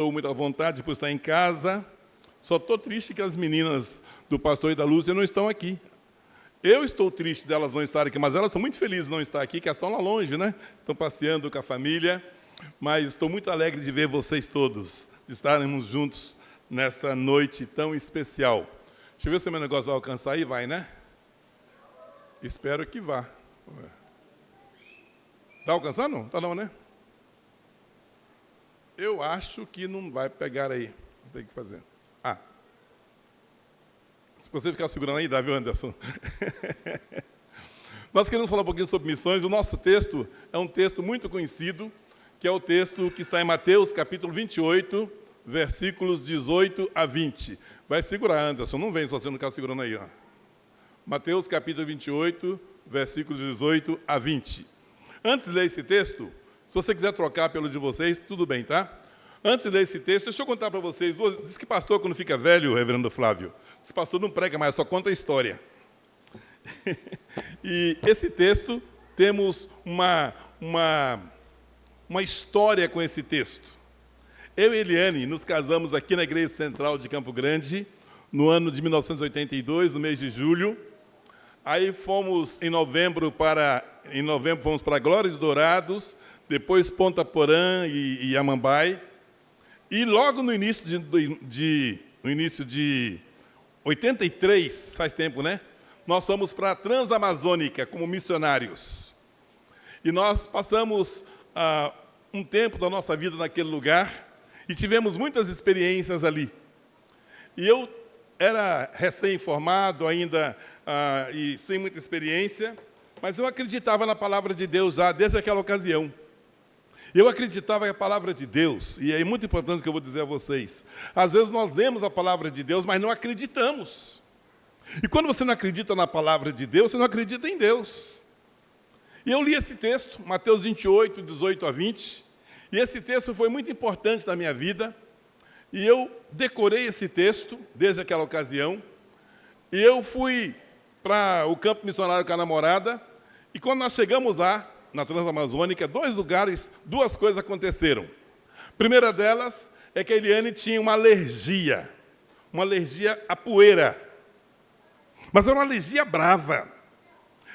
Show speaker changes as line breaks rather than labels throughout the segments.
Estou muito à vontade por estar em casa. Só estou triste que as meninas do pastor e da Lúcia não estão aqui. Eu estou triste delas não estarem aqui, mas elas estão muito felizes de não estar aqui, que elas estão lá longe, né? Estão passeando com a família. Mas estou muito alegre de ver vocês todos, de estarmos juntos nessa noite tão especial. Deixa eu ver se o meu negócio vai alcançar aí, vai, né? Espero que vá. Está alcançando? Está não, né? Eu acho que não vai pegar aí. Tem que fazer. Se você ficar segurando aí, dá, viu, Anderson? Nós queremos falar um pouquinho sobre missões. O nosso texto é um texto muito conhecido, que é o texto que está em Mateus, capítulo 28, versículos 18 a 20. Vai segurar, Anderson. Não vem se você não ficar segurando aí. Ó. Mateus, capítulo 28, versículos 18 a 20. Antes de ler esse texto, se você quiser trocar pelo de vocês, tudo bem, tá? Antes de ler esse texto, deixa eu contar para vocês duas. Diz que pastor, quando fica velho, reverendo Flávio, esse pastor não prega mais, só conta a história. E esse texto, temos uma história com esse texto. Eu e Eliane nos casamos aqui na Igreja Central de Campo Grande, no ano de 1982, no mês de julho. Aí fomos em novembro fomos para Glória dos Dourados, depois Ponta Porã e Amambai. E logo no início de 83, faz tempo, né? Nós fomos para a Transamazônica como missionários. E nós passamos um tempo da nossa vida naquele lugar e tivemos muitas experiências ali. E eu era recém-formado ainda e sem muita experiência, mas eu acreditava na palavra de Deus já desde aquela ocasião. Eu acreditava que a palavra de Deus, e é muito importante o que eu vou dizer a vocês, às vezes nós lemos a palavra de Deus, mas não acreditamos. E quando você não acredita na palavra de Deus, você não acredita em Deus. E eu li esse texto, Mateus 28, 18 a 20, e esse texto foi muito importante na minha vida, e eu decorei esse texto desde aquela ocasião, e eu fui para o campo missionário com a namorada, e quando nós chegamos lá, na Transamazônica, duas coisas aconteceram. A primeira delas é que a Eliane tinha uma alergia à poeira. Mas era uma alergia brava.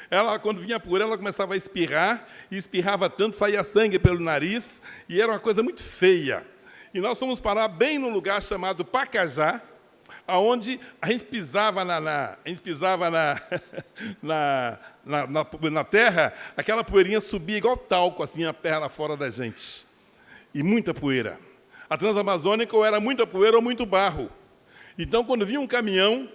Ela, quando vinha a poeira, ela começava a espirrar, e espirrava tanto, saía sangue pelo nariz, e era uma coisa muito feia. E nós fomos parar bem num lugar chamado Pacajá, onde a gente pisava na terra, aquela poeirinha subia igual talco, assim, a perna fora da gente. E muita poeira. A Transamazônica ou era muita poeira ou muito barro. Então, quando vinha um caminhão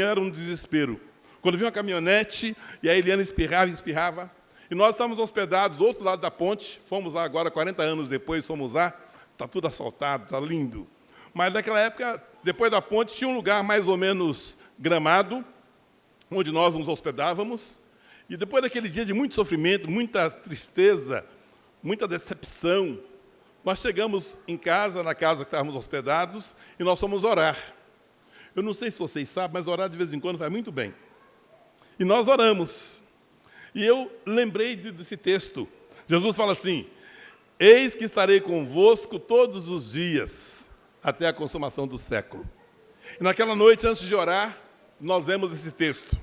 era um desespero. Quando vinha uma caminhonete, e a Eliana espirrava. E nós estávamos hospedados do outro lado da ponte, fomos lá agora, 40 anos depois, fomos lá, está tudo asfaltado, está lindo. Mas naquela época, depois da ponte, tinha um lugar mais ou menos gramado, onde nós nos hospedávamos. E depois daquele dia de muito sofrimento, muita tristeza, muita decepção, nós chegamos em casa, na casa que estávamos hospedados, e nós fomos orar. Eu não sei se vocês sabem, mas orar de vez em quando faz muito bem. E nós oramos. E eu lembrei desse texto. Jesus fala assim: eis que estarei convosco todos os dias, até a consumação do século. E naquela noite, antes de orar, nós lemos esse texto.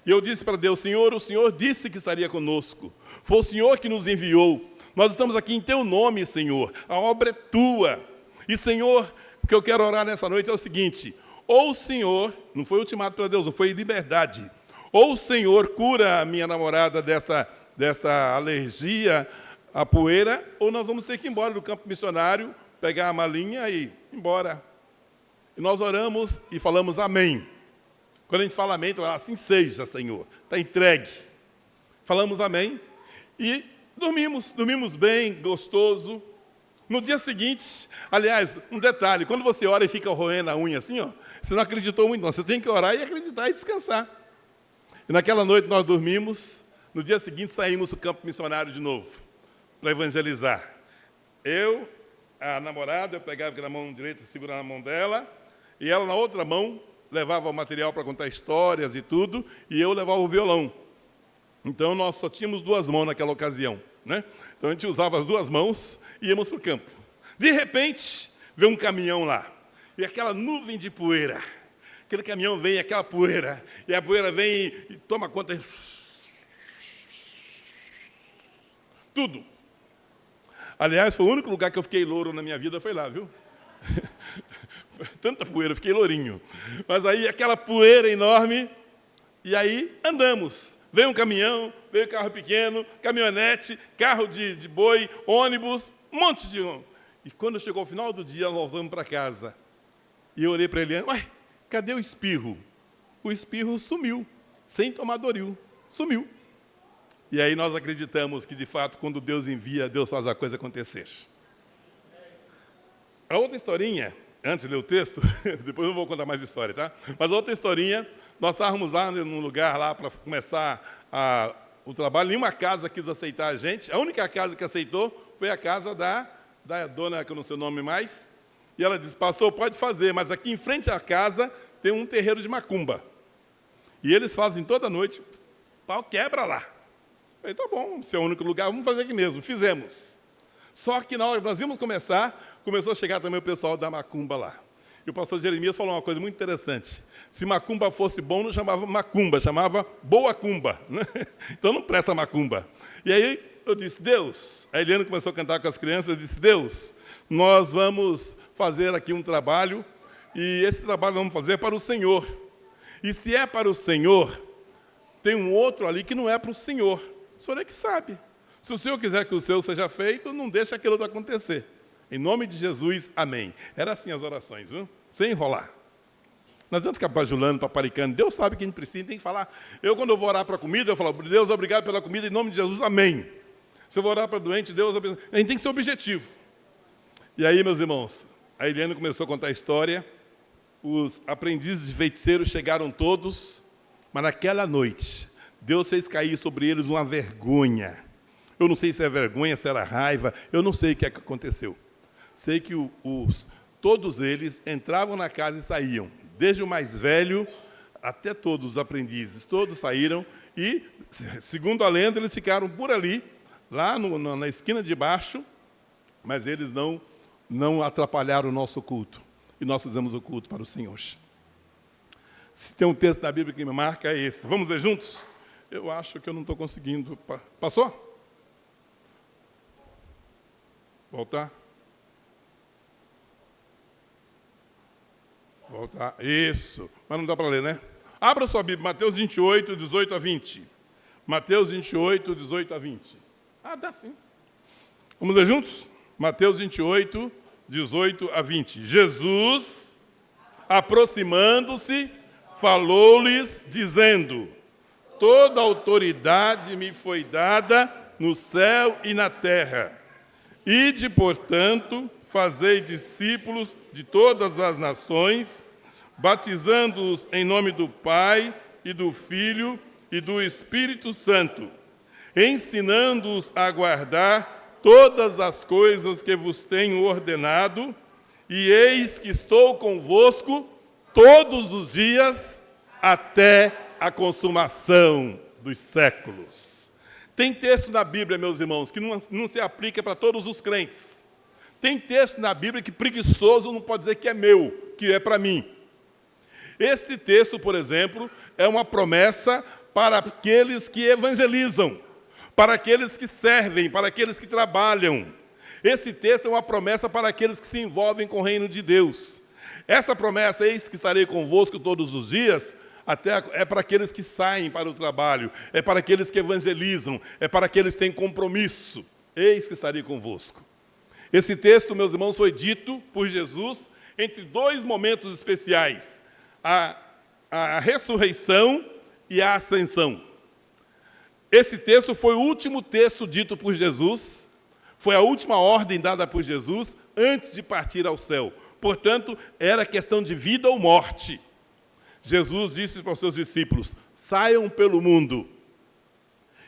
E eu disse para Deus: Senhor, o Senhor disse que estaria conosco. Foi o Senhor que nos enviou. Nós estamos aqui em Teu nome, Senhor. A obra é Tua. E, Senhor, o que eu quero orar nessa noite é o seguinte: ou o Senhor, não foi ultimato para Deus, não foi liberdade. Ou o Senhor cura a minha namorada desta alergia à poeira, ou nós vamos ter que ir embora do campo missionário, pegar a malinha e ir embora. E nós oramos e falamos amém. Quando a gente fala amém, assim seja, Senhor. Está entregue. Falamos amém e dormimos bem, gostoso. No dia seguinte, aliás, um detalhe, quando você ora e fica roendo a unha assim, ó, você não acreditou muito, não. Você tem que orar e acreditar e descansar. E naquela noite nós dormimos, no dia seguinte saímos do campo missionário de novo, para evangelizar. Eu, a namorada, eu pegava na mão direita, segurava na mão dela, e ela na outra mão levava o material para contar histórias e tudo, e eu levava o violão. Então, nós só tínhamos duas mãos naquela ocasião, né? Então, a gente usava as duas mãos e íamos para o campo. De repente, vê um caminhão lá, e aquela nuvem de poeira. Aquele caminhão vem, aquela poeira, e a poeira vem e toma conta. Tudo. Aliás, foi o único lugar que eu fiquei louro na minha vida, foi lá, viu? Tanta poeira, fiquei lourinho. Mas aí, aquela poeira enorme, e aí andamos. Veio um caminhão, veio carro pequeno, caminhonete, carro de boi, ônibus, um monte de... E quando chegou ao final do dia, nós vamos para casa. E eu olhei para ele, ué, cadê o espirro? O espirro sumiu, sem tomar Doril, sumiu. E aí nós acreditamos que, de fato, quando Deus envia, Deus faz a coisa acontecer. A outra historinha, antes de ler o texto, depois eu não vou contar mais história, tá? Mas a outra historinha, nós estávamos lá num lugar lá para começar o trabalho, nenhuma casa quis aceitar a gente, a única casa que aceitou foi a casa da dona, que eu não sei o nome mais, e ela disse, pastor, pode fazer, mas aqui em frente à casa tem um terreiro de macumba. E eles fazem toda noite, pau quebra lá. Eu falei, tá bom, se é o único lugar, vamos fazer aqui mesmo. Fizemos. Só que na hora que nós íamos começar, começou a chegar também o pessoal da macumba lá. E o pastor Jeremias falou uma coisa muito interessante. Se macumba fosse bom, não chamava macumba, chamava boa cumba. Né? Então não presta macumba. E aí eu disse, Deus, a Eliana começou a cantar com as crianças, eu disse, Deus, nós vamos fazer aqui um trabalho, e esse trabalho vamos fazer para o Senhor. E se é para o Senhor, tem um outro ali que não é para o Senhor. O Senhor é que sabe. Se o Senhor quiser que o seu seja feito, não deixa aquilo outro acontecer. Em nome de Jesus, amém. Era assim as orações, viu? Sem enrolar. Não adianta ficar bajulando, paparicando. Deus sabe que a gente precisa, tem que falar. Quando eu vou orar para a comida, eu falo, Deus, obrigado pela comida, em nome de Jesus, amém. Se eu vou orar para doente, Deus, a gente tem que ser objetivo. E aí, meus irmãos, a Eliane começou a contar a história, os aprendizes de feiticeiros chegaram todos, mas naquela noite, Deus fez cair sobre eles uma vergonha. Eu não sei se é vergonha, se era raiva, eu não sei o que é que aconteceu. Sei que todos eles entravam na casa e saíam, desde o mais velho até todos os aprendizes, todos saíram e, segundo a lenda, eles ficaram por ali, lá na esquina de baixo, mas eles não atrapalharam o nosso culto. E nós fizemos o culto para o Senhor. Se tem um texto da Bíblia que me marca, é esse. Vamos ler juntos? Eu acho que eu não estou conseguindo. Passou? Voltar? Voltar. Isso. Mas não dá para ler, né? Abra sua Bíblia, Mateus 28, 18 a 20. Mateus 28, 18 a 20. Ah, dá sim. Vamos ler juntos? Mateus 28, 18 a 20. Jesus, aproximando-se, falou-lhes, dizendo, toda autoridade me foi dada no céu e na terra. Ide, portanto, fazei discípulos de todas as nações, batizando-os em nome do Pai e do Filho e do Espírito Santo, ensinando-os a guardar todas as coisas que vos tenho ordenado, e eis que estou convosco todos os dias até a consumação dos séculos. Tem texto na Bíblia, meus irmãos, que não se aplica para todos os crentes. Tem texto na Bíblia que preguiçoso não pode dizer que é meu, que é para mim. Esse texto, por exemplo, é uma promessa para aqueles que evangelizam, para aqueles que servem, para aqueles que trabalham. Esse texto é uma promessa para aqueles que se envolvem com o reino de Deus. Essa promessa, eis que estarei convosco todos os dias, é para aqueles que saem para o trabalho, é para aqueles que evangelizam, é para aqueles que têm compromisso. Eis que estarei convosco. Esse texto, meus irmãos, foi dito por Jesus entre dois momentos especiais, a ressurreição e a ascensão. Esse texto foi o último texto dito por Jesus, foi a última ordem dada por Jesus antes de partir ao céu. Portanto, era questão de vida ou morte. Jesus disse para os seus discípulos, saiam pelo mundo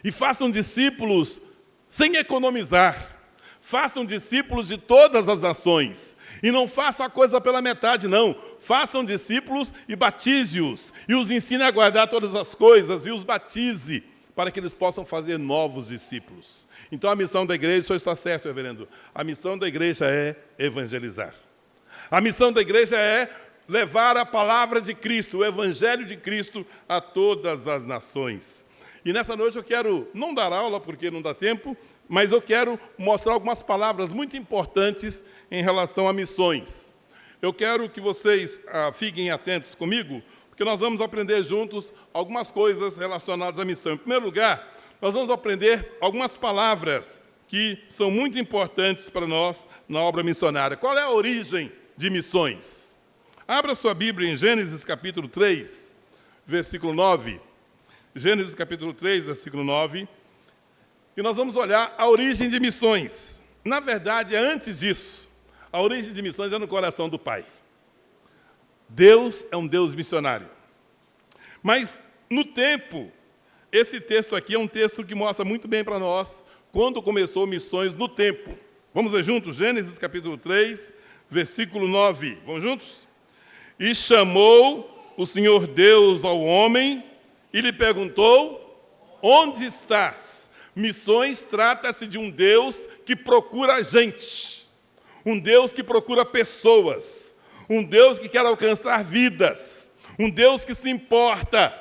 e façam discípulos sem economizar. Façam discípulos de todas as nações. E não façam a coisa pela metade, não. Façam discípulos e batize-os. E os ensine a guardar todas as coisas e os batize para que eles possam fazer novos discípulos. Então a missão da igreja, o senhor está certo, reverendo, a missão da igreja é evangelizar. A missão da igreja é levar a palavra de Cristo, o evangelho de Cristo a todas as nações. E nessa noite eu quero não dar aula, porque não dá tempo, mas eu quero mostrar algumas palavras muito importantes em relação a missões. Eu quero que vocês fiquem atentos comigo, porque nós vamos aprender juntos algumas coisas relacionadas à missão. Em primeiro lugar, nós vamos aprender algumas palavras que são muito importantes para nós na obra missionária. Qual é a origem de missões? Abra sua Bíblia em Gênesis capítulo 3, versículo 9. Gênesis capítulo 3, versículo 9. E nós vamos olhar a origem de missões. Na verdade, antes disso, a origem de missões é no coração do Pai. Deus é um Deus missionário. Mas, no tempo, esse texto aqui é um texto que mostra muito bem para nós quando começou missões no tempo. Vamos ver juntos? Gênesis capítulo 3, versículo 9. Vamos juntos? E chamou o Senhor Deus ao homem e lhe perguntou: onde estás? Missões trata-se de um Deus que procura gente, um Deus que procura pessoas, um Deus que quer alcançar vidas, um Deus que se importa,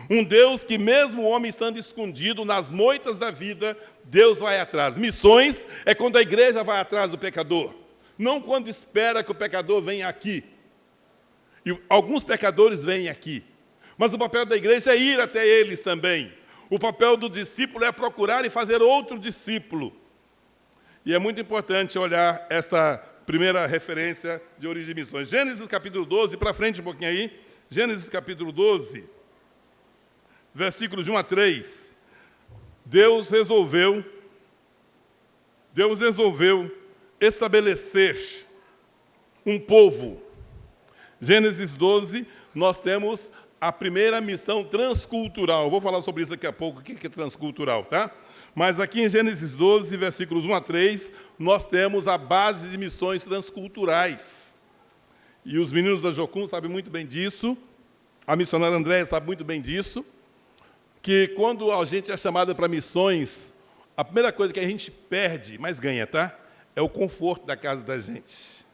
um Deus que, mesmo o homem estando escondido nas moitas da vida, Deus vai atrás. Missões é quando a igreja vai atrás do pecador, não quando espera que o pecador venha aqui. E alguns pecadores vêm aqui, mas o papel da igreja é ir até eles também. O papel do discípulo é procurar e fazer outro discípulo. E é muito importante olhar esta primeira referência de origem de missões. Gênesis capítulo 12, para frente um pouquinho aí. Gênesis capítulo 12, versículos de 1 a 3. Deus resolveu estabelecer um povo. Gênesis 12, nós temos a primeira missão transcultural. Eu vou falar sobre isso daqui a pouco, o que é transcultural, tá? Mas aqui em Gênesis 12, versículos 1 a 3, nós temos a base de missões transculturais. E os meninos da Jocum sabem muito bem disso, a missionária Andréia sabe muito bem disso, que quando a gente é chamado para missões, a primeira coisa que a gente perde, mas ganha, tá? É o conforto da casa da gente.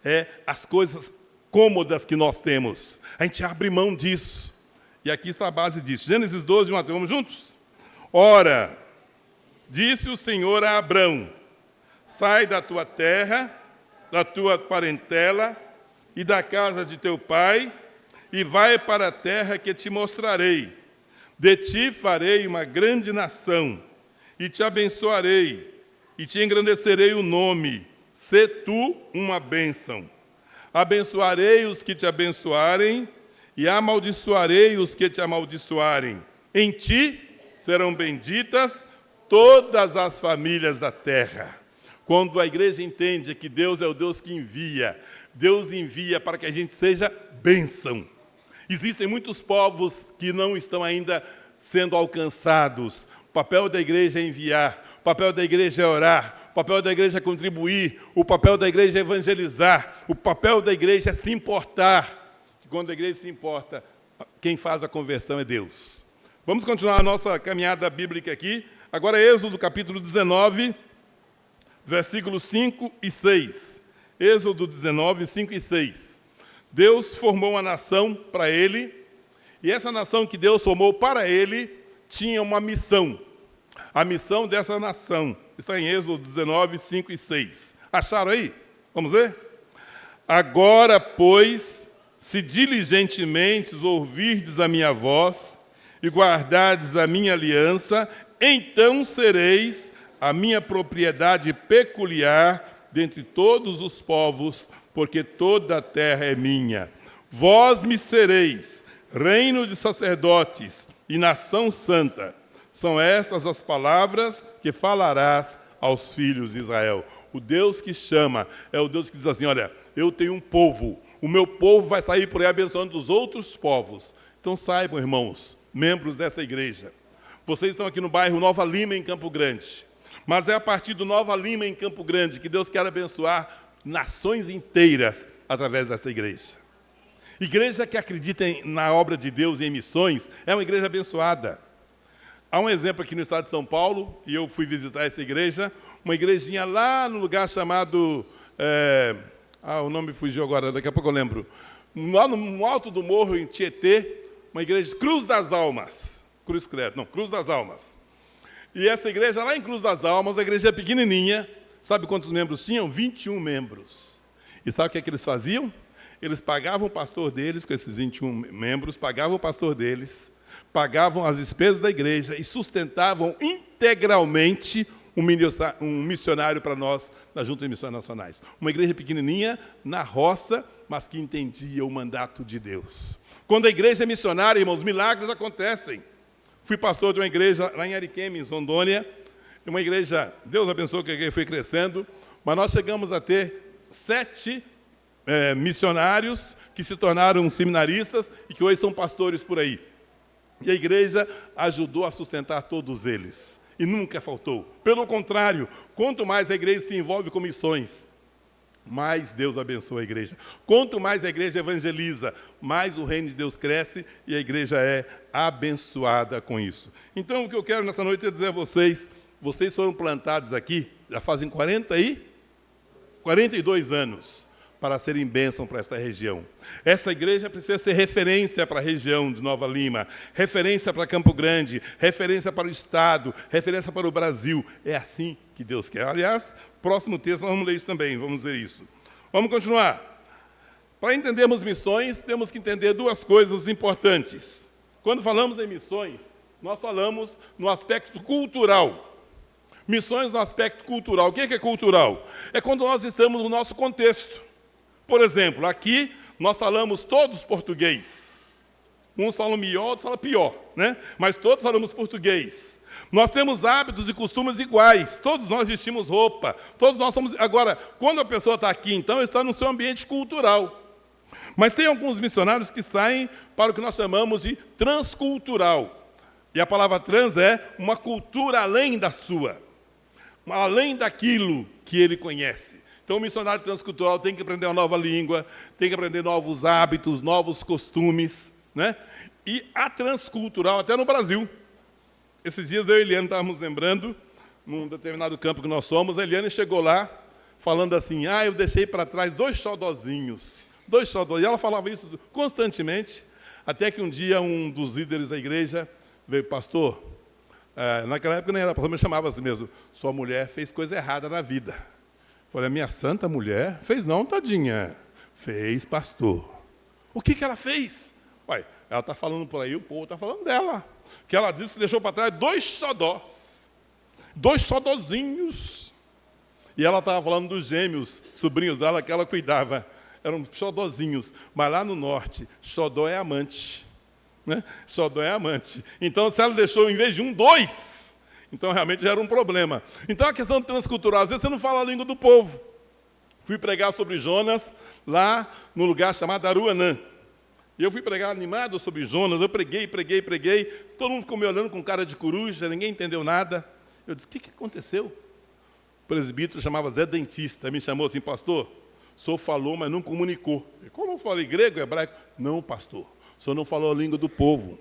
É as coisas cômodas que nós temos. A gente abre mão disso. E aqui está a base disso. Gênesis 12, 1 a 3. Vamos juntos? Ora, disse o Senhor a Abrão: sai da tua terra, da tua parentela e da casa de teu pai, e vai para a terra que te mostrarei. De ti farei uma grande nação, e te abençoarei, e te engrandecerei o nome. Sê tu uma bênção. Abençoarei os que te abençoarem, e amaldiçoarei os que te amaldiçoarem. Em ti serão benditas todas as famílias da terra. Quando a igreja entende que Deus é o Deus que envia, Deus envia para que a gente seja bênção. Existem muitos povos que não estão ainda sendo alcançados. O papel da igreja é enviar, o papel da igreja é orar, o papel da igreja é contribuir, o papel da igreja é evangelizar, o papel da igreja é se importar. E quando a igreja se importa, quem faz a conversão é Deus. Vamos continuar a nossa caminhada bíblica aqui. Agora Êxodo capítulo 19, versículos 5 e 6. Êxodo 19, 5 e 6. Deus formou uma nação para ele, e essa nação que Deus formou para ele tinha uma missão. A missão dessa nação está em Êxodo 19, 5 e 6. Acharam aí? Vamos ver? Agora, pois, se diligentemente ouvirdes a minha voz e guardardes a minha aliança, então sereis a minha propriedade peculiar dentre todos os povos, porque toda a terra é minha. Vós me sereis reino de sacerdotes e nação santa. São estas as palavras que falarás aos filhos de Israel. O Deus que chama é o Deus que diz assim: olha, eu tenho um povo, o meu povo vai sair por aí abençoando os outros povos. Então saibam, irmãos, membros dessa igreja, vocês estão aqui no bairro Nova Lima, em Campo Grande, mas é a partir do Nova Lima, em Campo Grande, que Deus quer abençoar nações inteiras através dessa igreja. Igreja que acredita na obra de Deus e em missões é uma igreja abençoada. Há um exemplo aqui no estado de São Paulo, e eu fui visitar essa igreja, uma igrejinha lá no lugar chamado... o nome fugiu agora, daqui a pouco eu lembro. Lá no alto do morro, em Tietê, uma igreja de Cruz das Almas. Cruz das Almas. E essa igreja, lá em Cruz das Almas, a igreja é pequenininha. Sabe quantos membros tinham? 21 membros. E sabe o que é que eles faziam? Eles pagavam o pastor deles, com esses 21 membros, pagavam o pastor deles, pagavam as despesas da igreja e sustentavam integralmente um missionário para nós, na Junta de Missões Nacionais. Uma igreja pequenininha, na roça, mas que entendia o mandato de Deus. Quando a igreja é missionária, irmãos, milagres acontecem. Fui pastor de uma igreja lá em Ariquemes, em Rondônia, uma igreja, Deus abençoe que a igreja foi crescendo, mas nós chegamos a ter 7 missionários que se tornaram seminaristas e que hoje são pastores por aí. E a igreja ajudou a sustentar todos eles. E nunca faltou. Pelo contrário, quanto mais a igreja se envolve com missões, mais Deus abençoa a igreja. Quanto mais a igreja evangeliza, mais o reino de Deus cresce e a igreja é abençoada com isso. Então, o que eu quero nessa noite é dizer a vocês, vocês foram plantados aqui, já fazem 42 anos, para serem bênção para esta região. Esta igreja precisa ser referência para a região de Nova Lima, referência para Campo Grande, referência para o Estado, referência para o Brasil. É assim que Deus quer. Aliás, próximo texto nós vamos ler isso também, vamos ver isso. Vamos continuar. Para entendermos missões, temos que entender 2 coisas importantes. Quando falamos em missões, nós falamos no aspecto cultural. Missões no aspecto cultural. O que é cultural? É quando nós estamos no nosso contexto. Por exemplo, aqui nós falamos todos português. Uns falam melhor, outros falam pior, né? Mas todos falamos português. Nós temos hábitos e costumes iguais. Todos nós vestimos roupa. Todos nós somos... Agora, quando a pessoa está aqui, então, está no seu ambiente cultural. Mas tem alguns missionários que saem para o que nós chamamos de transcultural. E a palavra trans é uma cultura além da sua. Além daquilo que ele conhece. Então, o missionário transcultural tem que aprender uma nova língua, tem que aprender novos hábitos, novos costumes, né? E a transcultural, até no Brasil. Esses dias eu e a Eliane estávamos lembrando, num determinado campo que nós somos, a Eliane chegou lá, falando assim, eu deixei para trás 2 xodozinhos. 2 xodós. E ela falava isso constantemente, até que um dia um dos líderes da igreja veio, pastor, naquela época nem era pastor, mas chamava assim mesmo, sua mulher fez coisa errada na vida. Falei, a minha santa mulher? Fez não, tadinha. Fez, pastor. O que ela fez? Ué, ela está falando por aí, o povo está falando dela. Que ela disse que deixou para trás 2 xodós. 2 xodozinhos. E ela estava falando dos gêmeos, sobrinhos dela, que ela cuidava. Eram xodozinhos. Mas lá no norte, xodó é amante. Né? Xodó é amante. Então, se ela deixou, em vez de 1, 2... Então, realmente, já era um problema. Então, a questão transcultural, às vezes você não fala a língua do povo. Fui pregar sobre Jonas, lá no lugar chamado Aruanã. E eu fui pregar animado sobre Jonas, eu preguei. Todo mundo ficou me olhando com cara de coruja, ninguém entendeu nada. Eu disse, o que aconteceu? O presbítero chamava Zé Dentista, me chamou assim, pastor, o senhor falou, mas não comunicou. Eu, como eu falei grego, hebraico? Não, pastor, o senhor não falou a língua do povo.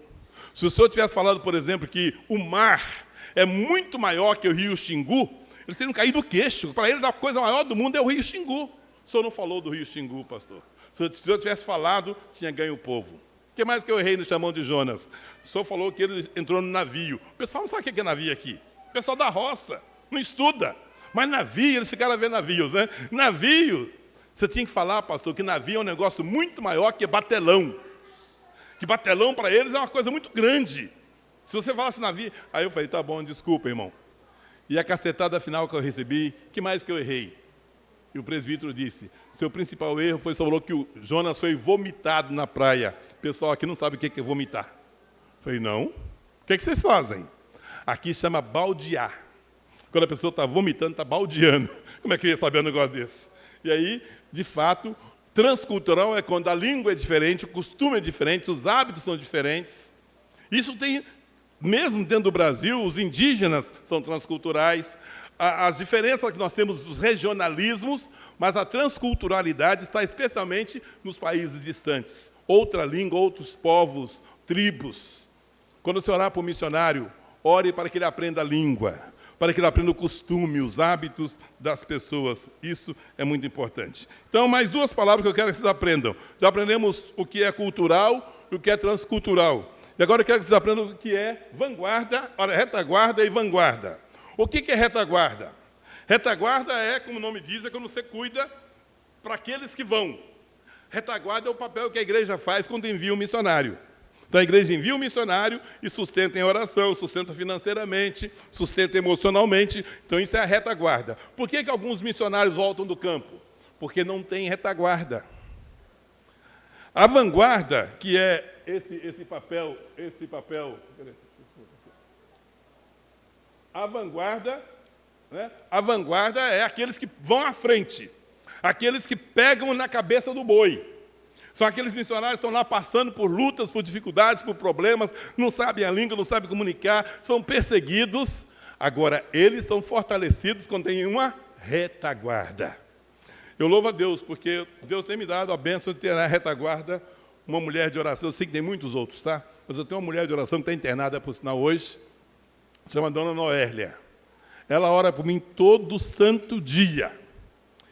Se o senhor tivesse falado, por exemplo, que o mar é muito maior que o rio Xingu, eles teriam caído do queixo. Para eles, a coisa maior do mundo é o rio Xingu. O senhor não falou do rio Xingu, pastor. Se o senhor tivesse falado, tinha ganho o povo. O que mais que eu errei no chamão de Jonas? O senhor falou que ele entrou no navio. O pessoal não sabe o que é navio aqui. O pessoal da roça, não estuda. Mas navio, eles ficaram a ver navios, né? Navio, você tinha que falar, pastor, que navio é um negócio muito maior que batelão. Que batelão para eles é uma coisa muito grande. Se você falasse navio... Aí eu falei, tá bom, desculpa, irmão. E a cacetada final que eu recebi, que mais que eu errei? E o presbítero disse, seu principal erro foi, falou que o Jonas foi vomitado na praia. O pessoal aqui não sabe o que é vomitar. Eu falei, não. O que vocês fazem? Aqui chama baldear. Quando a pessoa está vomitando, está baldeando. Como é que eu ia saber um negócio desse? E aí, de fato, transcultural é quando a língua é diferente, o costume é diferente, os hábitos são diferentes. Isso tem... Mesmo dentro do Brasil, os indígenas são transculturais, as diferenças que nós temos dos regionalismos, mas a transculturalidade está especialmente nos países distantes. Outra língua, outros povos, tribos. Quando você orar para um missionário ore para que ele aprenda a língua, para que ele aprenda o costume, os hábitos das pessoas. Isso é muito importante. Então, mais duas palavras que eu quero que vocês aprendam. Já aprendemos o que é cultural e o que é transcultural. E agora eu quero que vocês aprendam o que é vanguarda, olha, retaguarda e vanguarda. O que é retaguarda? Retaguarda é, como o nome diz, é quando você cuida para aqueles que vão. Retaguarda é o papel que a igreja faz quando envia um missionário. Então a igreja envia um missionário e sustenta em oração, sustenta financeiramente, sustenta emocionalmente. Então isso é a retaguarda. Por que alguns missionários voltam do campo? Porque não tem retaguarda. A vanguarda, que é esse papel, a vanguarda, né? A vanguarda é aqueles que vão à frente, aqueles que pegam na cabeça do boi. São aqueles missionários que estão lá passando por lutas, por dificuldades, por problemas, não sabem a língua, não sabem comunicar, são perseguidos. Agora, eles são fortalecidos quando tem uma retaguarda. Eu louvo a Deus, porque Deus tem me dado a bênção de ter na retaguarda uma mulher de oração. Eu sei que tem muitos outros, tá? Mas eu tenho uma mulher de oração que está internada, por sinal, hoje, chama Dona Noélia. Ela ora por mim todo santo dia.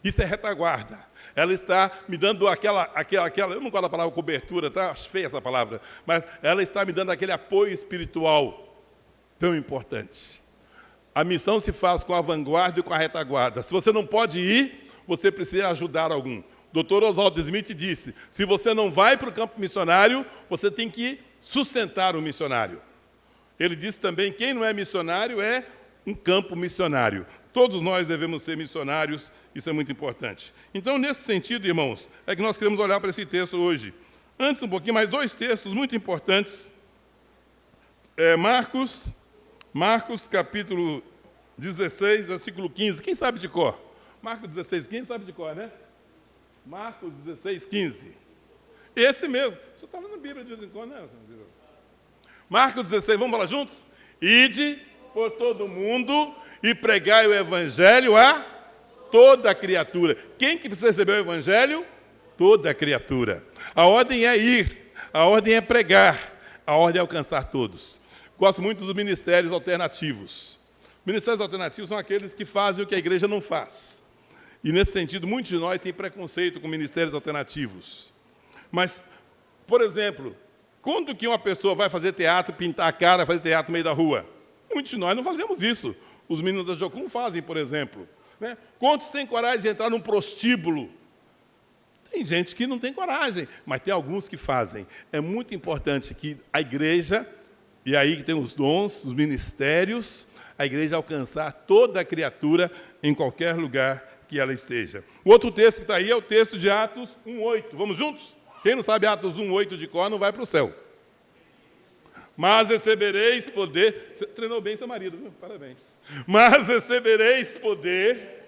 Isso é retaguarda. Ela está me dando aquela, eu não gosto da palavra cobertura, tá? Acho feia essa palavra, mas ela está me dando aquele apoio espiritual tão importante. A missão se faz com a vanguarda e com a retaguarda. Se você não pode ir, você precisa ajudar algum. O Dr. Oswald Smith disse, se você não vai para o campo missionário, você tem que sustentar o missionário. Ele disse também, quem não é missionário é um campo missionário. Todos nós devemos ser missionários, isso é muito importante. Então, nesse sentido, irmãos, é que nós queremos olhar para esse texto hoje. Antes, um pouquinho, mais dois textos muito importantes. Marcos, capítulo 16, versículo 15. Quem sabe de cor? Marcos 16, 15, sabe de cor, né? Marcos 16, 15. Esse mesmo. Você está lendo a Bíblia de vez em quando, né? Marcos 16, vamos falar juntos? Ide por todo mundo e pregai o evangelho a toda criatura. Quem que precisa receber o evangelho? Toda criatura. A ordem é ir, a ordem é pregar, a ordem é alcançar todos. Gosto muito dos ministérios alternativos. Ministérios alternativos são aqueles que fazem o que a igreja não faz. E, nesse sentido, muitos de nós têm preconceito com ministérios alternativos. Mas, por exemplo, quando que uma pessoa vai fazer teatro, pintar a cara, fazer teatro no meio da rua? Muitos de nós não fazemos isso. Os meninos da Jocum fazem, por exemplo. Né? Quantos têm coragem de entrar num prostíbulo? Tem gente que não tem coragem, mas tem alguns que fazem. É muito importante que a igreja, e aí que tem os dons, os ministérios, a igreja alcançar toda a criatura em qualquer lugar que ela esteja. O outro texto que está aí é o texto de Atos 1:8. Vamos juntos? Quem não sabe Atos 1:8 de cor não vai para o céu. Mas recebereis poder... Você treinou bem seu marido, viu? Parabéns. Mas recebereis poder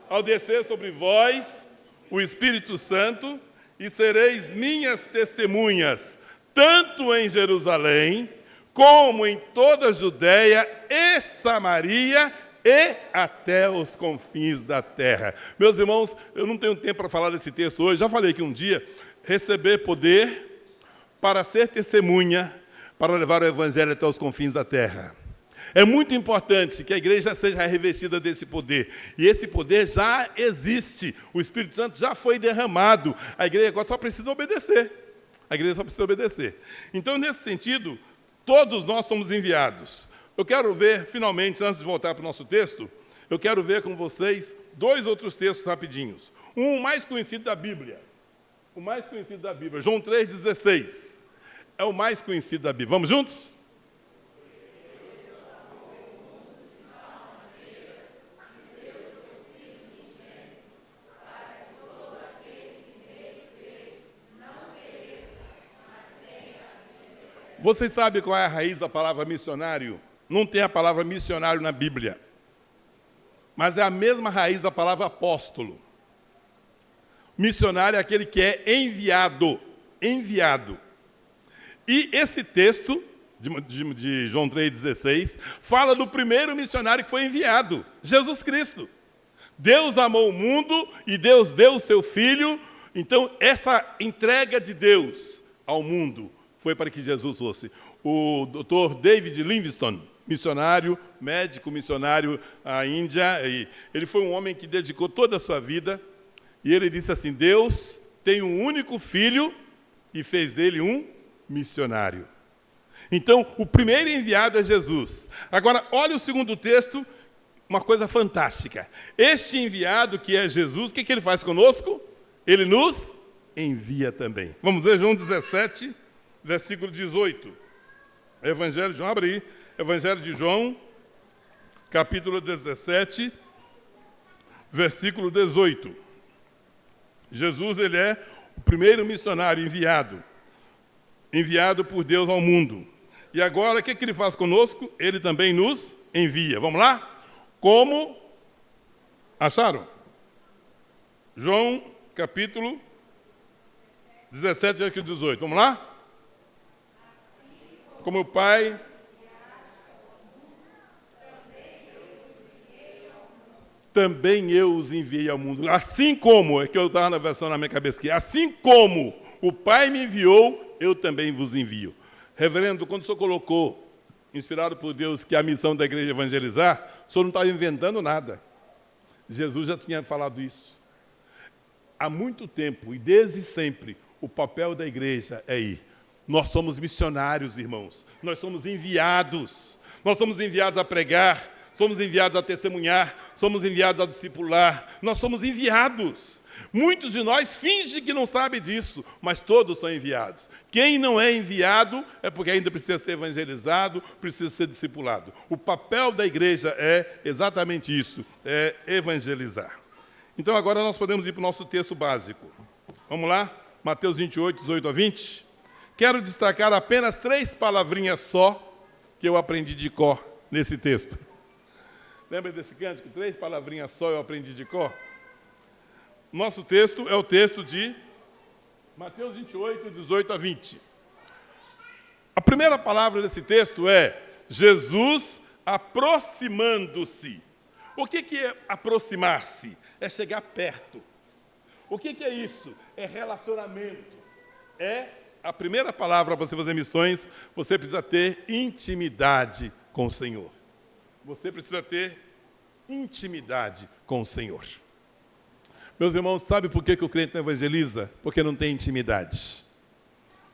ao descer sobre vós o Espírito Santo e sereis minhas testemunhas, tanto em Jerusalém, como em toda a Judéia e Samaria e até os confins da terra. Meus irmãos, eu não tenho tempo para falar desse texto hoje, já falei que um dia, receber poder para ser testemunha, para levar o evangelho até os confins da terra. É muito importante que a igreja seja revestida desse poder. E esse poder já existe. O Espírito Santo já foi derramado. A igreja agora só precisa obedecer. A igreja só precisa obedecer. Então, nesse sentido, todos nós somos enviados. Eu quero ver, finalmente, antes de voltar para o nosso texto, eu quero ver com vocês dois outros textos rapidinhos. Um mais conhecido da Bíblia. O mais conhecido da Bíblia, João 3,16. É o mais conhecido da Bíblia. Vamos juntos? Vocês sabem qual é a raiz da palavra missionário? Não tem a palavra missionário na Bíblia. Mas é a mesma raiz da palavra apóstolo. Missionário é aquele que é enviado. Enviado. E esse texto, de João 3,16, fala do primeiro missionário que foi enviado, Jesus Cristo. Deus amou o mundo e Deus deu o seu Filho. Então, essa entrega de Deus ao mundo foi para que Jesus fosse. O Dr. David Livingstone, missionário, médico missionário à Índia. E ele foi um homem que dedicou toda a sua vida. E ele disse assim: Deus tem um único filho e fez dele um missionário. Então, o primeiro enviado é Jesus. Agora, olha o segundo texto, uma coisa fantástica. Este enviado, que é Jesus, o que ele faz conosco? Ele nos envia também. Vamos ver João 17, versículo 18. Evangelho de João, abre aí. Evangelho de João, capítulo 17, versículo 18. Jesus, ele é o primeiro missionário enviado por Deus ao mundo. E agora, o que ele faz conosco? Ele também nos envia. Vamos lá? Como? Acharam? João, capítulo 17, versículo 18. Vamos lá? Como o Pai... Também eu os enviei ao mundo. Assim como, é que eu estava na versão na minha cabeça aqui, assim como o Pai me enviou, eu também vos envio. Reverendo, quando o senhor colocou, inspirado por Deus, que a missão da igreja é evangelizar, o senhor não estava inventando nada. Jesus já tinha falado isso. Há muito tempo, e desde sempre, o papel da igreja é ir. Nós somos missionários, irmãos. Nós somos enviados. Nós somos enviados a pregar, somos enviados a testemunhar, somos enviados a discipular. Nós somos enviados. Muitos de nós fingem que não sabem disso, mas todos são enviados. Quem não é enviado é porque ainda precisa ser evangelizado, precisa ser discipulado. O papel da igreja é exatamente isso, é evangelizar. Então agora nós podemos ir para o nosso texto básico. Vamos lá? Mateus 28, 18 a 20. Quero destacar apenas 3 palavrinhas só que eu aprendi de cor nesse texto. Lembra desse cântico? 3 palavrinhas só eu aprendi de cor? Nosso texto é o texto de Mateus 28, 18 a 20. A primeira palavra desse texto é Jesus aproximando-se. O que é aproximar-se? É chegar perto. O que é isso? É relacionamento. É a primeira palavra para você fazer missões, você precisa ter intimidade com o Senhor. Você precisa ter intimidade com o Senhor. Meus irmãos, sabe por que o crente não evangeliza? Porque não tem intimidade.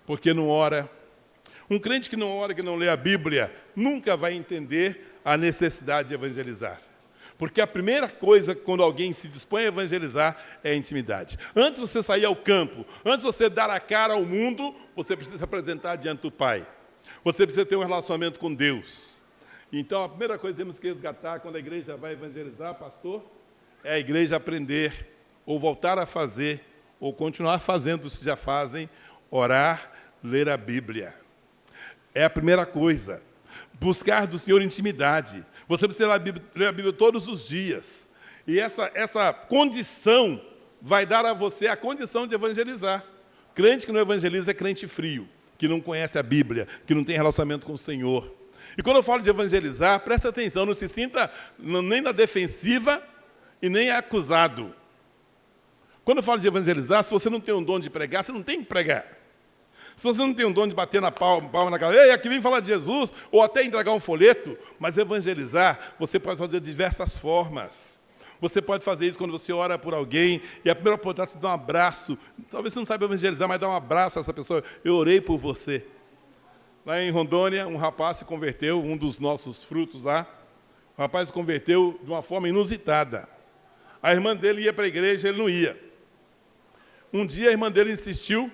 Porque não ora. Um crente que não ora, que não lê a Bíblia, nunca vai entender a necessidade de evangelizar. Porque a primeira coisa, quando alguém se dispõe a evangelizar, é a intimidade. Antes de você sair ao campo, antes de você dar a cara ao mundo, você precisa se apresentar diante do Pai. Você precisa ter um relacionamento com Deus. Então, a primeira coisa que temos que resgatar quando a igreja vai evangelizar, pastor, é a igreja aprender, ou voltar a fazer, ou continuar fazendo o que já fazem, orar, ler a Bíblia. É a primeira coisa. Buscar do Senhor intimidade. Você precisa ler a Bíblia todos os dias. E essa condição vai dar a você a condição de evangelizar. Crente que não evangeliza é crente frio, que não conhece a Bíblia, que não tem relacionamento com o Senhor. E quando eu falo de evangelizar, presta atenção, não se sinta nem na defensiva e nem acusado. Quando eu falo de evangelizar, se você não tem um dom de pregar, você não tem que pregar. Se você não tem um dom de bater na palma na cabeça, ei, aqui vem falar de Jesus, ou até entregar um folheto, mas evangelizar, você pode fazer de diversas formas. Você pode fazer isso quando você ora por alguém, e a primeira oportunidade é dar um abraço. Talvez você não saiba evangelizar, mas dá um abraço a essa pessoa. Eu orei por você. Lá em Rondônia, um rapaz se converteu, um dos nossos frutos lá. O rapaz se converteu de uma forma inusitada. A irmã dele ia para a igreja, ele não ia. Um dia a irmã dele insistiu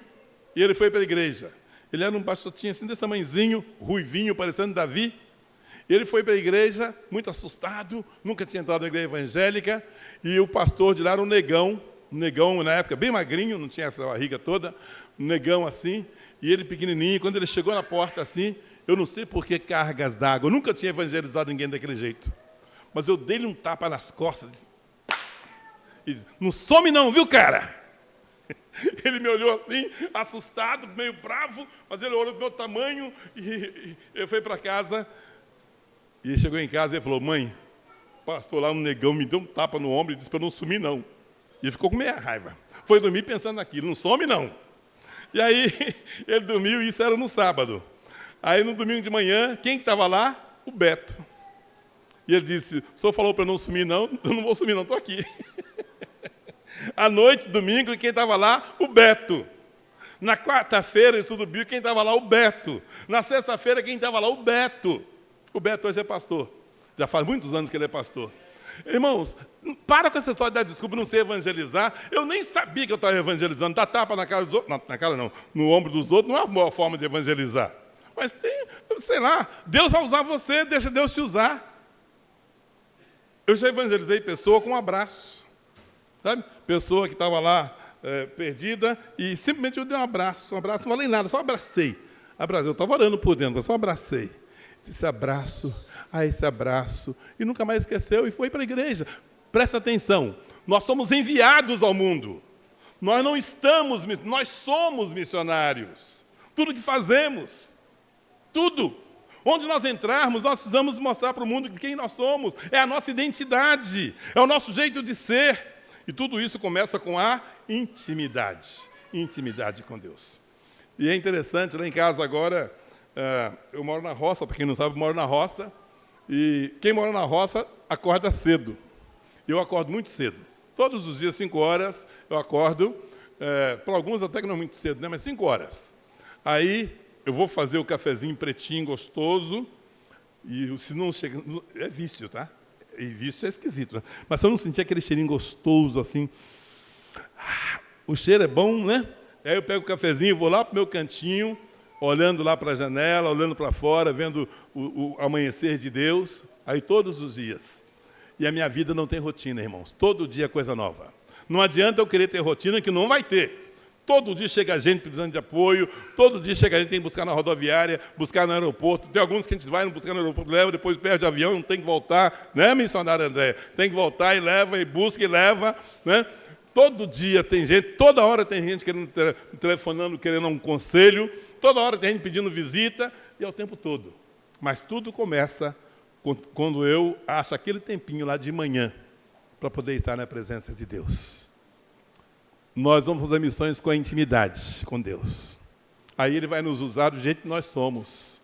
e ele foi para a igreja. Ele era um baixotinho assim, desse tamanhozinho, ruivinho, parecendo Davi. E ele foi para a igreja, muito assustado, nunca tinha entrado na igreja evangélica. E o pastor de lá era um negão na época, bem magrinho, não tinha essa barriga toda, um negão assim. E ele pequenininho, quando ele chegou na porta assim, eu não sei por que cargas d'água, eu nunca tinha evangelizado ninguém daquele jeito. Mas eu dei-lhe um tapa nas costas. E disse, não some não, viu, cara? Ele me olhou assim, assustado, meio bravo, mas ele olhou do meu tamanho e eu fui para casa. E chegou em casa e falou, mãe, o pastor lá, um negão, me deu um tapa no ombro e disse para eu não sumir não. E ele ficou com meia raiva. Foi dormir pensando naquilo, não some não. E aí ele dormiu e isso era no sábado. Aí no domingo de manhã, quem estava lá? o Beto. E ele disse, o senhor falou para eu não sumir, não? Eu não vou sumir, não, estou aqui. À noite, domingo, e quem estava lá? O Beto. Na quarta-feira, estudo bíblico, quem estava lá? O Beto. Na sexta-feira, quem estava lá? O Beto. O Beto hoje é pastor. Já faz muitos anos que ele é pastor. Irmãos, para com essa história da desculpa não sei evangelizar. Eu nem sabia que eu estava evangelizando. Dar tapa na cara dos outros. Na cara não, no ombro dos outros não é uma boa forma de evangelizar. Mas tem, sei lá, Deus vai usar você, deixa Deus te usar. Eu já evangelizei pessoa com um abraço. Sabe? Pessoa que estava lá perdida e simplesmente eu dei um abraço. Um abraço, não falei nada, só abracei. Eu estava orando por dentro, mas só abracei. Esse abraço, esse abraço. E nunca mais esqueceu e foi para a igreja. Presta atenção, nós somos enviados ao mundo. Nós não estamos, nós somos missionários. Tudo que fazemos, tudo. Onde nós entrarmos, nós precisamos mostrar para o mundo quem nós somos. É a nossa identidade, é o nosso jeito de ser. E tudo isso começa com a intimidade. Intimidade com Deus. E é interessante, lá em casa agora, eu moro na roça, para quem não sabe, eu moro na roça. E quem mora na roça acorda cedo. Eu acordo muito cedo. Todos os dias, 5 horas, eu acordo. Para alguns até que não é muito cedo, né? Mas 5 horas. Aí eu vou fazer o cafezinho pretinho, gostoso, e se não chega... É vício, tá? E vício é esquisito, né? Mas se eu não sentir aquele cheirinho gostoso, assim... O cheiro é bom, né? Aí eu pego o cafezinho, vou lá para o meu cantinho, olhando lá para a janela, olhando para fora, vendo o amanhecer de Deus, aí todos os dias. E a minha vida não tem rotina, irmãos. Todo dia é coisa nova. Não adianta eu querer ter rotina que não vai ter. Todo dia chega gente precisando de apoio, todo dia chega gente, tem que buscar na rodoviária, buscar no aeroporto. Tem alguns que a gente vai buscar no aeroporto, leva, depois perde o avião, não tem que voltar, né, missionário André? Tem que voltar e leva, e busca e leva, né? Todo dia tem gente, toda hora tem gente querendo, telefonando, querendo um conselho, toda hora tem gente pedindo visita, e é o tempo todo. Mas tudo começa quando eu acho aquele tempinho lá de manhã, para poder estar na presença de Deus. Nós vamos fazer missões com a intimidade com Deus. Aí Ele vai nos usar do jeito que nós somos.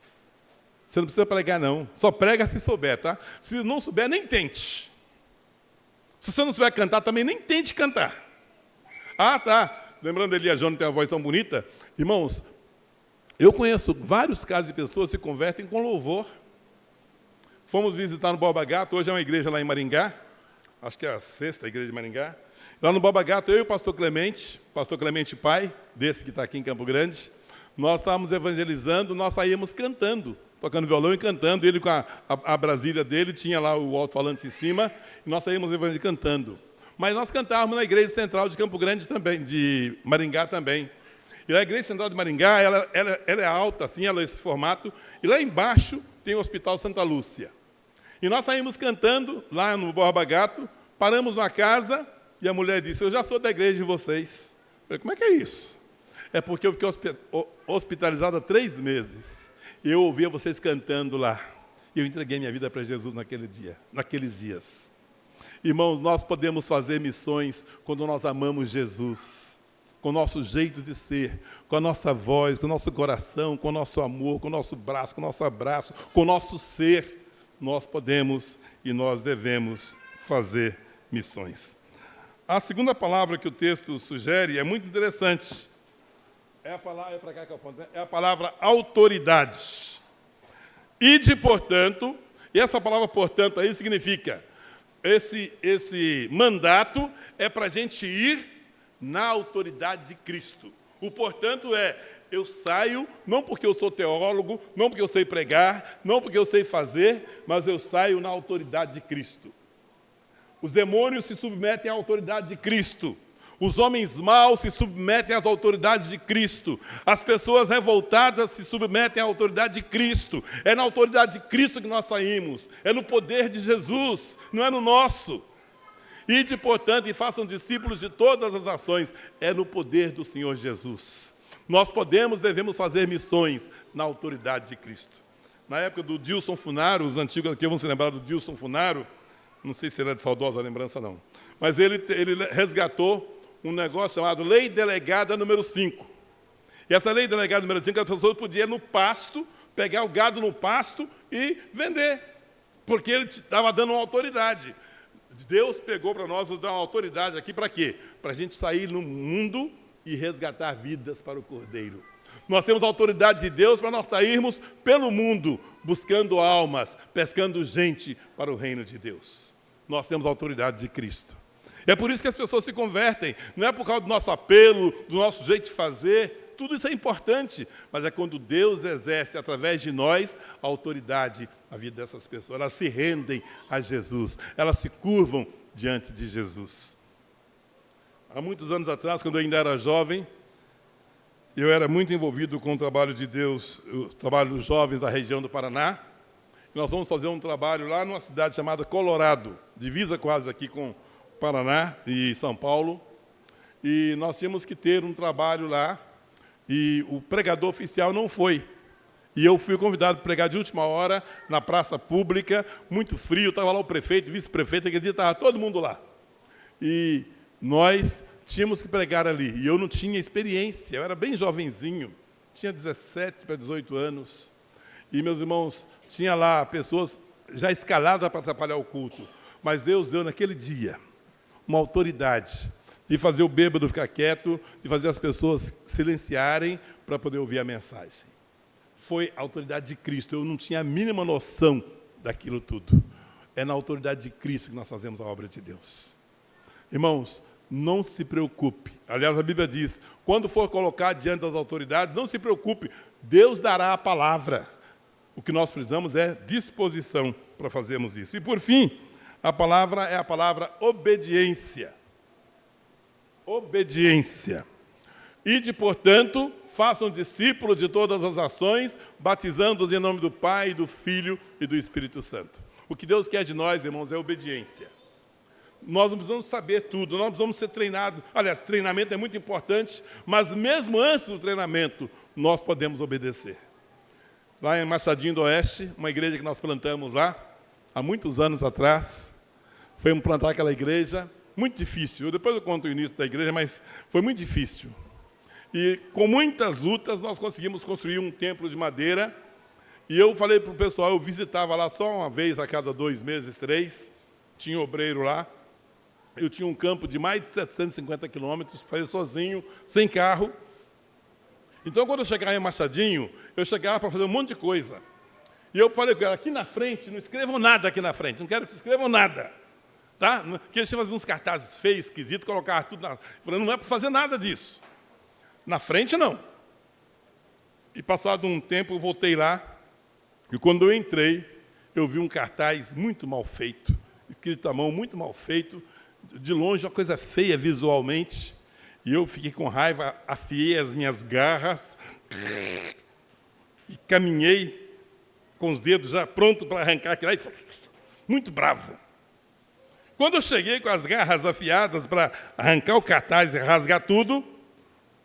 Você não precisa pregar, não. Só prega se souber, tá? Se não souber, nem tente. Se você não souber cantar, também nem tente cantar. Ah, tá. Lembrando Elias Jones tem uma voz tão bonita. Irmãos, eu conheço vários casos de pessoas que se convertem com louvor. Fomos visitar no Borba Gato, hoje é uma igreja lá em Maringá. Acho que é a 6ª igreja de Maringá. Lá no Borba Gato, eu e o pastor Clemente pai, desse que está aqui em Campo Grande, nós estávamos evangelizando, nós saíamos cantando, tocando violão e cantando, ele com a Brasília dele, tinha lá o alto-falante em cima, e nós saímos evangelizando cantando. Mas nós cantávamos na igreja central de Campo Grande também, de Maringá também. E a igreja central de Maringá, ela é alta, assim, ela é esse formato, e lá embaixo tem o Hospital Santa Lúcia. E nós saímos cantando lá no Borba Gato, paramos numa casa, e a mulher disse, eu já sou da igreja de vocês. Eu falei, como é que é isso? É porque eu fiquei hospitalizado há 3 meses. E eu ouvia vocês cantando lá. E eu entreguei minha vida para Jesus naqueles dias. Irmãos, nós podemos fazer missões quando nós amamos Jesus. Com o nosso jeito de ser, com a nossa voz, com o nosso coração, com o nosso amor, com o nosso braço, com o nosso abraço, com o nosso ser. Nós podemos e nós devemos fazer missões. A segunda palavra que o texto sugere é muito interessante. É a palavra autoridade. Ide, portanto, e essa palavra, portanto, aí significa, esse mandato é para a gente ir na autoridade de Cristo. O portanto eu saio, não porque eu sou teólogo, não porque eu sei pregar, não porque eu sei fazer, mas eu saio na autoridade de Cristo. Os demônios se submetem à autoridade de Cristo. Os homens maus se submetem às autoridades de Cristo. As pessoas revoltadas se submetem à autoridade de Cristo. É na autoridade de Cristo que nós saímos. É no poder de Jesus, não é no nosso. Ide, portanto, e façam discípulos de todas as nações. É no poder do Senhor Jesus. Nós devemos fazer missões na autoridade de Cristo. Na época do Dilson Funaro, os antigos aqui vão se lembrar do Dilson Funaro, não sei se era de saudosa lembrança, não. Mas ele resgatou um negócio chamado Lei Delegada número 5. E essa Lei Delegada número 5, as pessoas podiam ir no pasto pegar o gado no pasto e vender, porque ele estava dando uma autoridade. Deus pegou para nós, nos dar uma autoridade aqui para quê? Para a gente sair no mundo e resgatar vidas para o Cordeiro. Nós temos a autoridade de Deus para nós sairmos pelo mundo, buscando almas, pescando gente para o reino de Deus. Nós temos a autoridade de Cristo. É por isso que as pessoas se convertem, não é por causa do nosso apelo, do nosso jeito de fazer, tudo isso é importante, mas é quando Deus exerce através de nós a autoridade na vida dessas pessoas. Elas se rendem a Jesus, elas se curvam diante de Jesus. Há muitos anos atrás, quando eu ainda era jovem, eu era muito envolvido com o trabalho de Deus, o trabalho dos jovens da região do Paraná. E nós vamos fazer um trabalho lá numa cidade chamada Colorado, divisa quase aqui com Paraná e São Paulo. E nós tínhamos que ter um trabalho lá, e o pregador oficial não foi. E eu fui convidado para pregar de última hora, na praça pública, muito frio, estava lá o prefeito, o vice-prefeito, aquele dia estava todo mundo lá. E nós tínhamos que pregar ali, e eu não tinha experiência, eu era bem jovenzinho, tinha 17 para 18 anos, e meus irmãos, tinha lá pessoas já escaladas para atrapalhar o culto, mas Deus deu naquele dia uma autoridade de fazer o bêbado ficar quieto, de fazer as pessoas silenciarem para poder ouvir a mensagem. Foi a autoridade de Cristo, eu não tinha a mínima noção daquilo tudo. É na autoridade de Cristo que nós fazemos a obra de Deus. Irmãos, não se preocupe. Aliás, a Bíblia diz, quando for colocar diante das autoridades, não se preocupe, Deus dará a palavra. O que nós precisamos é disposição para fazermos isso. E, por fim, a palavra é a palavra obediência. Obediência. Ide, portanto, façam discípulos de todas as nações, batizando-os em nome do Pai, do Filho e do Espírito Santo. O que Deus quer de nós, irmãos, é obediência. Nós não precisamos saber tudo, nós precisamos ser treinados. Aliás, treinamento é muito importante, mas mesmo antes do treinamento, nós podemos obedecer. Lá em Machadinho do Oeste, uma igreja que nós plantamos lá, há muitos anos atrás, foi plantar aquela igreja, muito difícil. Depois eu conto o início da igreja, mas foi muito difícil. E com muitas lutas, nós conseguimos construir um templo de madeira. E eu falei para o pessoal, eu visitava lá só uma vez a cada 2 meses, 3, tinha obreiro lá. Eu tinha um campo de mais de 750 quilômetros, fazia sozinho, sem carro. Então, quando eu chegava em Machadinho, eu chegava para fazer um monte de coisa. E eu falei com ela, aqui na frente, não escrevam nada aqui na frente, não quero que vocês escrevam nada. Tá? Porque eles tinham fazer uns cartazes feios, esquisitos, colocavam tudo na... Eu falei, não é para fazer nada disso. Na frente, não. E passado um tempo, eu voltei lá, e quando eu entrei, eu vi um cartaz muito mal feito, escrito à mão, muito mal feito, de longe, uma coisa feia visualmente, e eu fiquei com raiva, afiei as minhas garras, e caminhei com os dedos já prontos para arrancar aquilo lá, muito bravo. Quando eu cheguei com as garras afiadas para arrancar o cartaz e rasgar tudo,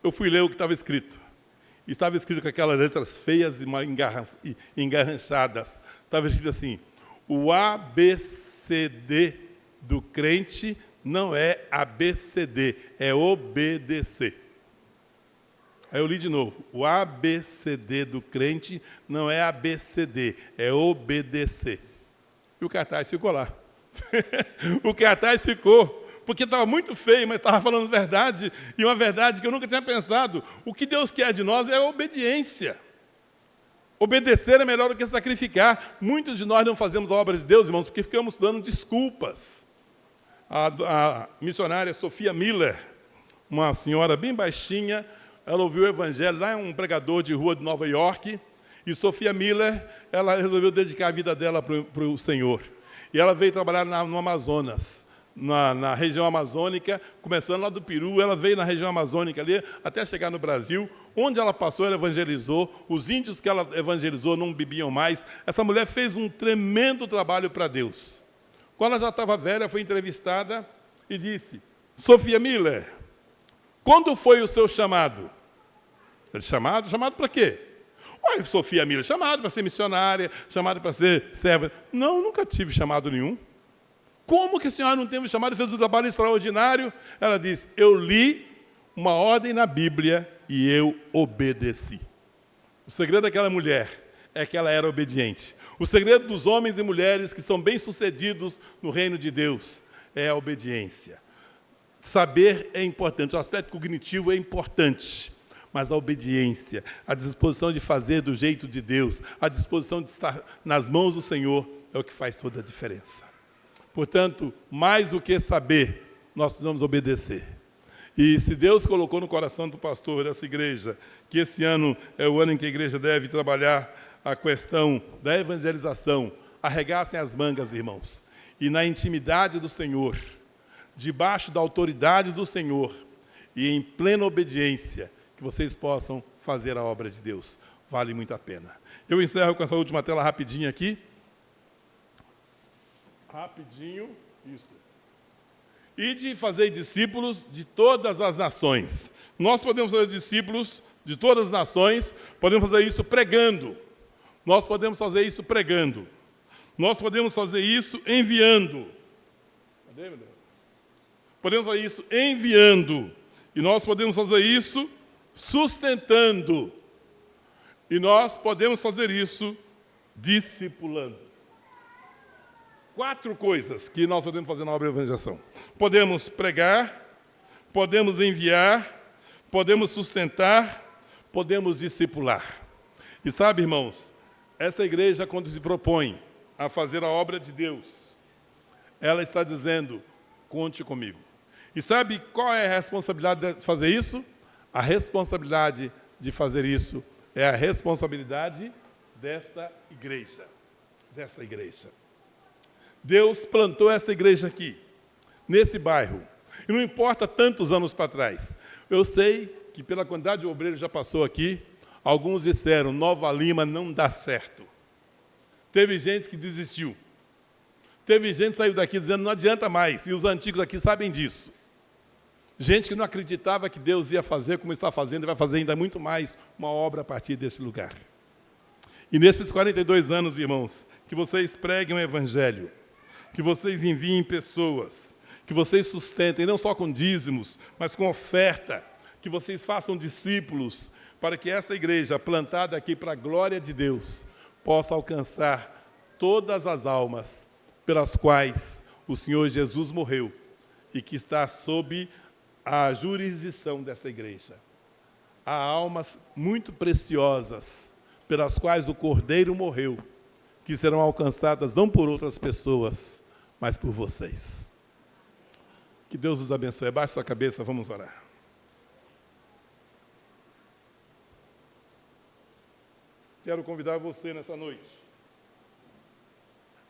eu fui ler o que estava escrito. E estava escrito com aquelas letras feias e engarranchadas. Estava escrito assim, o ABCD do crente não é ABCD, é obedecer. Aí eu li de novo, o ABCD do crente não é ABCD, é obedecer. E o cartaz ficou lá. O cartaz ficou, porque estava muito feio, mas estava falando verdade, e uma verdade que eu nunca tinha pensado. O que Deus quer de nós é a obediência. Obedecer é melhor do que sacrificar. Muitos de nós não fazemos a obra de Deus, irmãos, porque ficamos dando desculpas. A missionária Sophia Miller, uma senhora bem baixinha, ela ouviu o evangelho, lá é um pregador de rua de Nova York, e Sophia Miller, ela resolveu dedicar a vida dela para o Senhor. E ela veio trabalhar no Amazonas, na região amazônica, começando lá do Peru, ela veio na região amazônica ali, até chegar no Brasil. Onde ela passou, ela evangelizou. Os índios que ela evangelizou não bebiam mais. Essa mulher fez um tremendo trabalho para Deus. Quando ela já estava velha, foi entrevistada e disse, Sophia Miller, quando foi o seu chamado? Ele chamado? Chamado para quê? Olha, Sophia Miller, chamado para ser missionária, chamado para ser serva. Não, nunca tive chamado nenhum. Como que a senhora não teve chamado e fez um trabalho extraordinário? Ela disse, eu li uma ordem na Bíblia e eu obedeci. O segredo daquela mulher é que ela era obediente. O segredo dos homens e mulheres que são bem-sucedidos no reino de Deus é a obediência. Saber é importante, o aspecto cognitivo é importante, mas a obediência, a disposição de fazer do jeito de Deus, a disposição de estar nas mãos do Senhor é o que faz toda a diferença. Portanto, mais do que saber, nós precisamos obedecer. E se Deus colocou no coração do pastor dessa igreja que esse ano é o ano em que a igreja deve trabalhar a questão da evangelização, arregassem as mangas, irmãos, e na intimidade do Senhor, debaixo da autoridade do Senhor e em plena obediência, que vocês possam fazer a obra de Deus. Vale muito a pena. Eu encerro com essa última tela rapidinho aqui. Rapidinho, isso. E de fazer discípulos de todas as nações. Nós podemos fazer discípulos de todas as nações, podemos fazer isso pregando. Nós podemos fazer isso pregando. Nós podemos fazer isso enviando. Cadê, meu Deus? Podemos fazer isso enviando. E nós podemos fazer isso sustentando. E nós podemos fazer isso discipulando. 4 coisas que nós podemos fazer na obra de evangelização. Podemos pregar, podemos enviar, podemos sustentar, podemos discipular. E sabe, irmãos, esta igreja, quando se propõe a fazer a obra de Deus, ela está dizendo, conte comigo. E sabe qual é a responsabilidade de fazer isso? A responsabilidade de fazer isso é a responsabilidade desta igreja. Desta igreja. Deus plantou esta igreja aqui, nesse bairro. E não importa tantos anos para trás. Eu sei que pela quantidade de obreiros já passou aqui, alguns disseram, Nova Lima não dá certo. Teve gente que desistiu. Teve gente que saiu daqui dizendo, não adianta mais. E os antigos aqui sabem disso. Gente que não acreditava que Deus ia fazer como está fazendo, e vai fazer ainda muito mais uma obra a partir desse lugar. E nesses 42 anos, irmãos, que vocês preguem o Evangelho, que vocês enviem pessoas, que vocês sustentem, não só com dízimos, mas com oferta, que vocês façam discípulos, para que esta igreja, plantada aqui para a glória de Deus, possa alcançar todas as almas pelas quais o Senhor Jesus morreu e que está sob a jurisdição desta igreja. Há almas muito preciosas pelas quais o Cordeiro morreu, que serão alcançadas não por outras pessoas, mas por vocês. Que Deus os abençoe. Abaixe sua cabeça, vamos orar. Quero convidar você nessa noite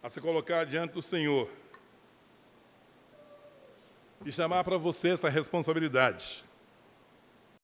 a se colocar diante do Senhor e chamar para você essa responsabilidade.